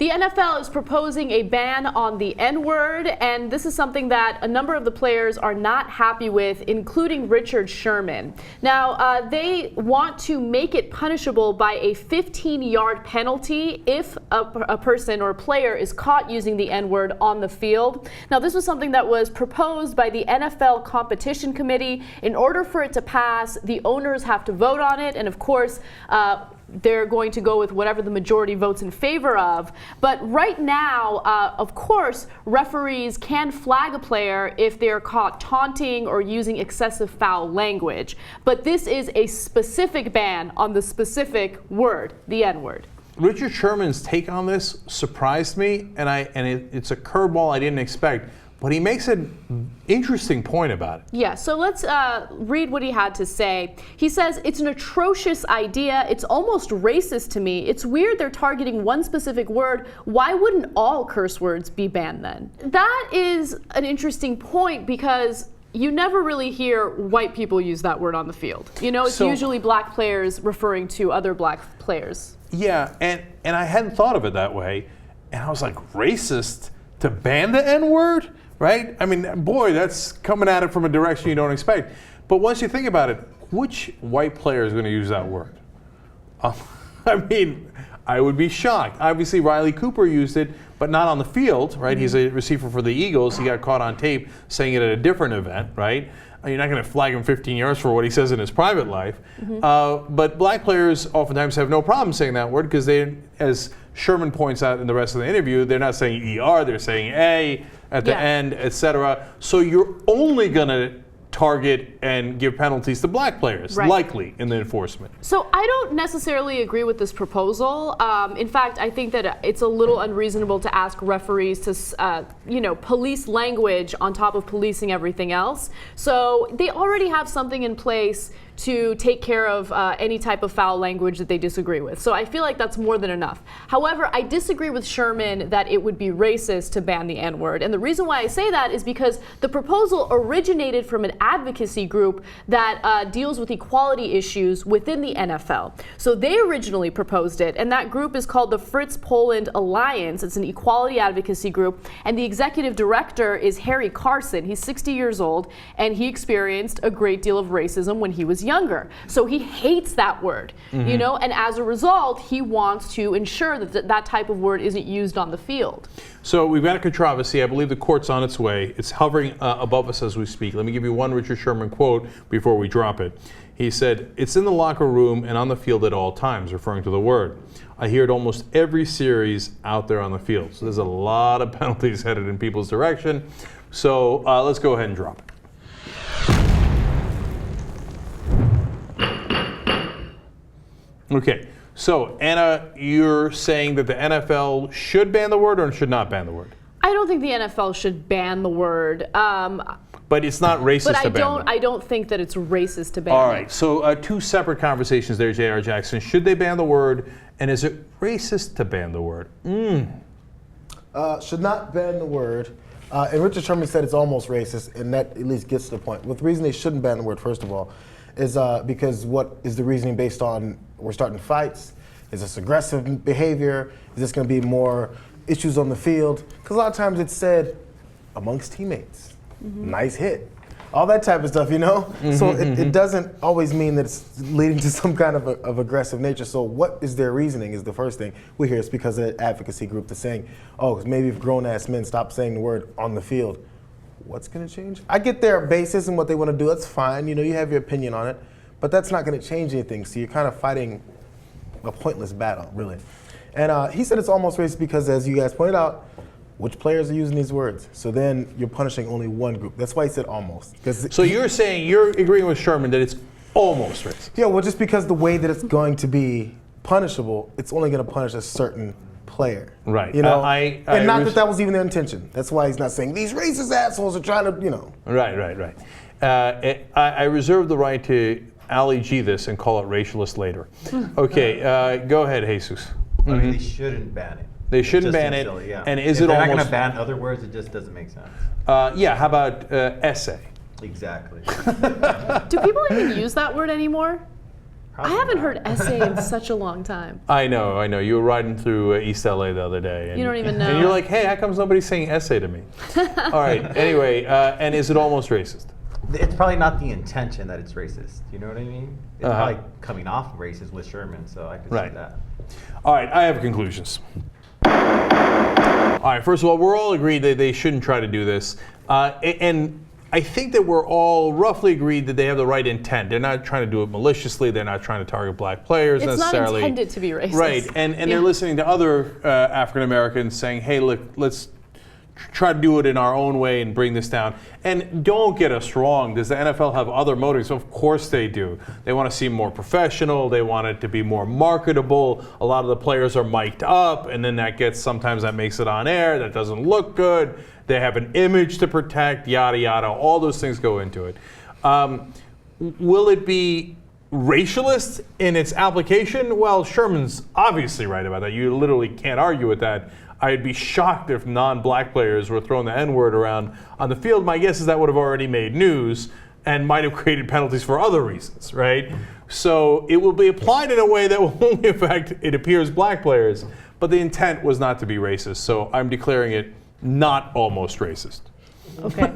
The NFL is proposing a ban on the N-word, and this is something that a number of the players are not happy with, including Richard Sherman. Now, they want to make it punishable by a 15-yard penalty if a person or a player is caught using the N-word on the field. Now, this was something that was proposed by the NFL Competition Committee. In order for it to pass, the owners have to vote on it, and of course, they're going to go with whatever the majority votes in favor of. But right now, of course, referees can flag a player if they're caught taunting or using excessive foul language. But this is a specific ban on the specific word, the N-word. Richard Sherman's take on this surprised me, and it's a curveball I didn't expect. But he makes an interesting point about it. Yeah, so let's read what he had to say. He says, "It's an atrocious idea. It's almost racist to me. It's weird they're targeting one specific word. Why wouldn't all curse words be banned then?" That is an interesting point because you never really hear white people use that word on the field. You know, it's usually black players referring to other black players. Yeah, and I hadn't thought of it that way. And I was like, racist to ban the N-word? Right? I mean, boy, that's coming at it from a direction you don't expect. But once you think about it, which white player is going to use that word? I mean, I would be shocked. Obviously, Riley Cooper used it, but not on the field, right? He's a receiver for the Eagles. He got caught on tape saying it at a different event, right? You're not going to flag him 15 yards for what he says in his private life. But black players oftentimes have no problem saying that word because they, as Sherman points out in the rest of the interview, they're not saying ER, they're saying A at the end, etc. So you're only going to target and give penalties to black players, likely, in the enforcement. So I don't necessarily agree with this proposal. In fact, I think that it's a little unreasonable to ask referees to, police language on top of policing everything else. So they already have something in place to take care of any type of foul language that they disagree with. So I feel like that's more than enough. However, I disagree with Sherman that it would be racist to ban the N-word. And the reason why I say that is because the proposal originated from an advocacy group that deals with equality issues within the NFL. So they originally proposed it, and that group is called the Fritz Poland Alliance. It's an equality advocacy group, and the executive director is Harry Carson. He's 60 years old, and he experienced a great deal of racism when he was younger. So he hates that word, you know, and as a result, he wants to ensure that that type of word isn't used on the field. So we've got a controversy. I believe the court's on its way. It's hovering above us as we speak. Let me give you one Richard Sherman quote before we drop it. He said, "It's in the locker room and on the field at all times," referring to the word. "I hear it almost every series out there on the field." So there's a lot of penalties headed in people's direction. So let's go ahead and drop it. Okay, so Anna, you're saying that the NFL should ban the word or should not ban the word? I don't think the NFL should ban the word. But it's not racist to ban it. I don't think that it's racist to ban it. All right, so two separate conversations there, J.R. Jackson. Should they ban the word, and is it racist to ban the word? Should not ban the word. And Richard Sherman said it's almost racist, and that at least gets to the point. Well, the reason they shouldn't ban the word, first of all, is because what is the reasoning based on? We're starting fights. Is this aggressive behavior? Is this going to be more issues on the field? Because a lot of times it's said amongst teammates. Nice hit. All that type of stuff, you know? So it doesn't always mean that it's leading to some kind of aggressive nature. So what is their reasoning is the first thing we hear. It's because of the advocacy group that's saying, oh, maybe if grown-ass men stop saying the word on the field, what's going to change? I get their basis and what they want to do. That's fine. You know, you have your opinion on it. But that's not going to change anything. So you're kind of fighting a pointless battle, really. And he said it's almost racist because, as you guys pointed out, which players are using these words? So then you're punishing only one group. That's why he said almost. So you're saying, you're agreeing with Sherman that it's almost racist? Yeah, well, just because the way that it's going to be punishable, it's only going to punish a certain player. Right. You know, and not that was even their intention. That's why he's not saying these racist assholes are trying to, you know. Right. I reserve the right to Ali G this and call it racialist later. Okay, go ahead, Jesus. I mean, they shouldn't ban it. They shouldn't ban it. Silly, yeah. And is if it they're almost? not going to ban other words, it just doesn't make sense. Yeah. How about essay? Exactly. Do people even use that word anymore? I haven't heard essay in such a long time. I know. You were riding through East LA the other day. And, You don't even know. And you're like, hey, how comes nobody's saying essay to me? All right. Anyway, and is it almost racist? It's probably not the intention that it's racist. You know what I mean? It's Uh-huh. probably coming off racist with Sherman, so I could Right. see that. All right, I have conclusions. All right, first of all, we're all agreed that they shouldn't try to do this. And I think that we're all roughly agreed that they have the right intent. They're not trying to do it maliciously. They're not trying to target black players It's necessarily. not intended to be racist. Right, and they're listening to other African Americans saying, hey, look, let's try to do it in our own way and bring this down. And don't get us wrong, does the NFL have other motives? Of course they do. They want to seem more professional. They want it to be more marketable. A lot of the players are mic'd up, and then sometimes that makes it on air. That doesn't look good. They have an image to protect, yada, yada. All those things go into it. Will it be racialist in its application? Well, Sherman's obviously right about that. You literally can't argue with that. I'd be shocked if non-black players were throwing the N-word around on the field. My guess is that would have already made news and might have created penalties for other reasons, right? So it will be applied in a way that will only affect, it appears, black players. But the intent was not to be racist. So I'm declaring it not almost racist. Okay.